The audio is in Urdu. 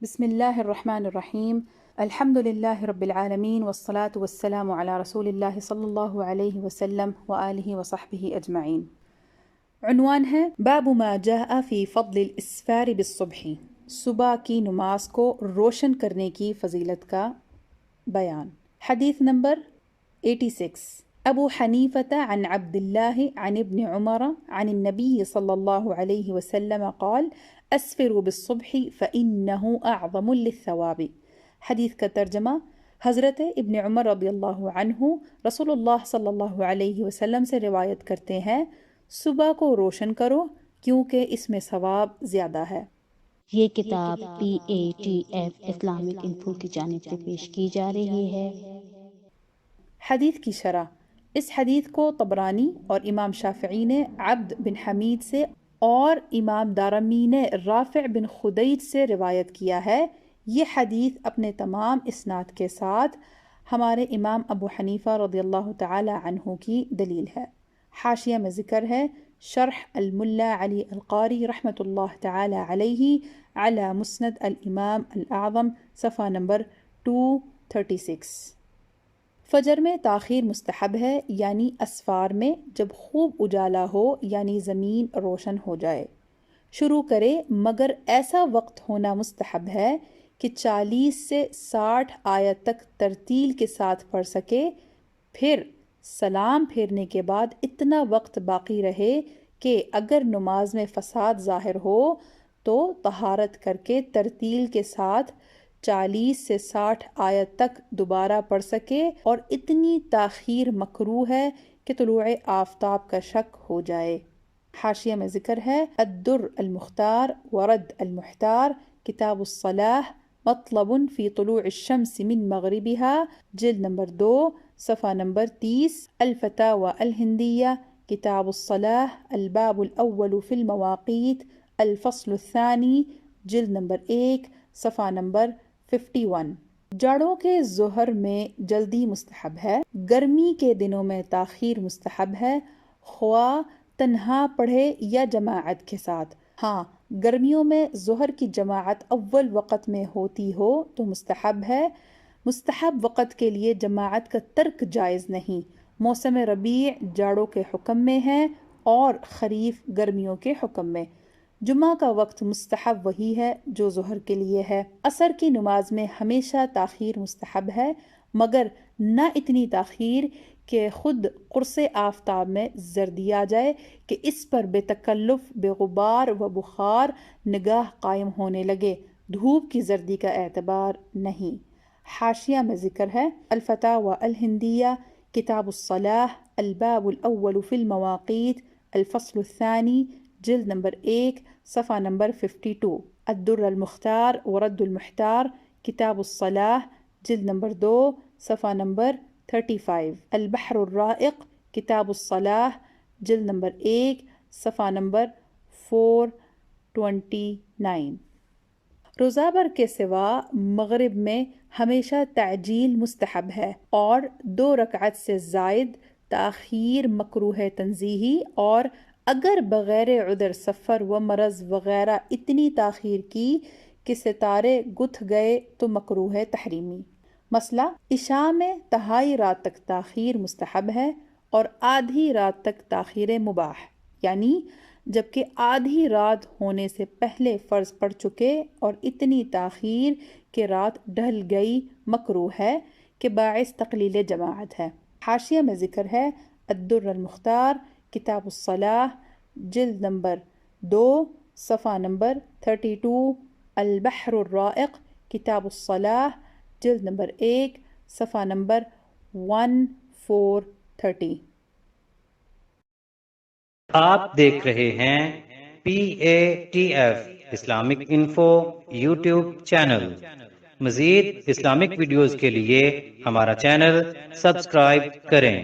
بسم الله الرحمن الرحيم. الحمد لله رب العالمين والصلاة والسلام على رسول الله صلى الله عليه وسلم وآله وصحبه أجمعين. عنوان ہے باب ما جاء فی فضل الاسفار بالصبح، صبح کی نماز کو روشن کرنے کی فضیلت کا بیان۔ حدیث نمبر 86، ابو حنیفة عن عبد الله عن ابن عمر عن النبي صلى الله عليه وسلم قال اسفروا بالصبح فإنه أعظم للثواب۔ حدیث کا ترجمہ، حضرت ابن عمر رضی اللہ عنہ رسول اللہ صلی اللہ علیہ وسلم سے روایت کرتے ہیں، صبح کو روشن کرو کیونکہ اس میں ثواب زیادہ ہے۔ یہ کتاب PATF اسلامک انفو کی جانب سے پیش کی جا رہی ہے۔ حدیث کی شرح، اس حدیث کو طبرانی اور امام شافعی نے عبد بن حمید سے اور امام دارمی نے رافع بن خدیج سے روایت کیا ہے۔ یہ حدیث اپنے تمام اسناد کے ساتھ ہمارے امام ابو حنیفہ رضی اللہ تعالی عنہ کی دلیل ہے۔ حاشیہ میں ذکر ہے، شرح الملا علی القاری رحمۃ اللہ تعالی علیہ علی مسند الامام الاعظم، صفحہ نمبر 236۔ فجر میں تاخیر مستحب ہے، یعنی اسفار میں جب خوب اجالا ہو، یعنی زمین روشن ہو جائے۔ شروع کرے مگر ایسا وقت ہونا مستحب ہے کہ 40 سے 60 آیت تک ترتیل کے ساتھ پڑھ سکے، پھر سلام پھیرنے کے بعد اتنا وقت باقی رہے کہ اگر نماز میں فساد ظاہر ہو تو طہارت کر کے ترتیل کے ساتھ 40 سے 60 آیت تک دوبارہ پڑھ سکے، اور اتنی تاخیر مکروہ ہے کہ طلوع آفتاب کا شک ہو جائے۔ حاشیہ میں ذکر ہے، الدر المختار ورد المحتار، کتاب الصلاح، مطلب فی طلوع الشمس من مغربها، جلد نمبر 2، صفحہ نمبر 30، الفتاوى الہندیہ، کتاب الصلاح، الباب الاول فی المواقیت، الفصل الثانی، جلد نمبر 1، صفحہ نمبر 51۔ جاڑوں کے ظہر میں جلدی مستحب ہے، گرمی کے دنوں میں تاخیر مستحب ہے، خواہ تنہا پڑھے یا جماعت کے ساتھ۔ ہاں، گرمیوں میں ظہر کی جماعت اول وقت میں ہوتی ہو تو مستحب ہے۔ مستحب وقت کے لیے جماعت کا ترک جائز نہیں۔ موسم ربیع جاڑوں کے حکم میں ہے اور خریف گرمیوں کے حکم میں۔ جمعہ کا وقت مستحب وہی ہے جو ظہر کے لیے ہے۔ عصر کی نماز میں ہمیشہ تاخیر مستحب ہے، مگر نہ اتنی تاخیر کہ خود قرص آفتاب میں زردی آ جائے کہ اس پر بے تکلف بے غبار و بخار نگاہ قائم ہونے لگے، دھوپ کی زردی کا اعتبار نہیں۔ حاشیہ میں ذکر ہے، الفتاوى الہندیہ، کتاب الصلاح، الباب الاول فی المواقیت، الفصل الثانی، جلد نمبر 1، صفحہ نمبر 52، الدر المختار ورد المحتار، کتاب الصلاح، جلد نمبر 2، صفحہ نمبر 35، البحر الرائق، کتاب الصلاح، جلد نمبر 1، صفحہ نمبر 429۔ روزہ بھر کے سوا مغرب میں ہمیشہ تعجیل مستحب ہے، اور 2 رکعت سے زائد تاخیر مکروہ تنزیہی، اور اگر بغیر عذر سفر و مرض وغیرہ اتنی تاخیر کی کہ ستارے گتھ گئے تو مکروہ تحریمی۔ مسئلہ، عشاء میں تہائی رات تک تاخیر مستحب ہے اور آدھی رات تک تاخیر مباح، یعنی جبکہ آدھی رات ہونے سے پہلے فرض پڑ چکے اور اتنی تاخیر کہ رات ڈھل گئی مکروہ ہے کہ باعث تقلیل جماعت ہے۔ حاشیہ میں ذکر ہے، الدر المختار، کتاب الصلاح، جلد نمبر 2، صفحہ نمبر 32، البحر الرائق، کتاب الصلاح، جلد نمبر 1، صفحہ نمبر 1430۔ آپ دیکھ رہے ہیں PATF Islamic info YouTube channel. مزید اسلامک ویڈیوز کے لیے ہمارا چینل سبسکرائب کریں۔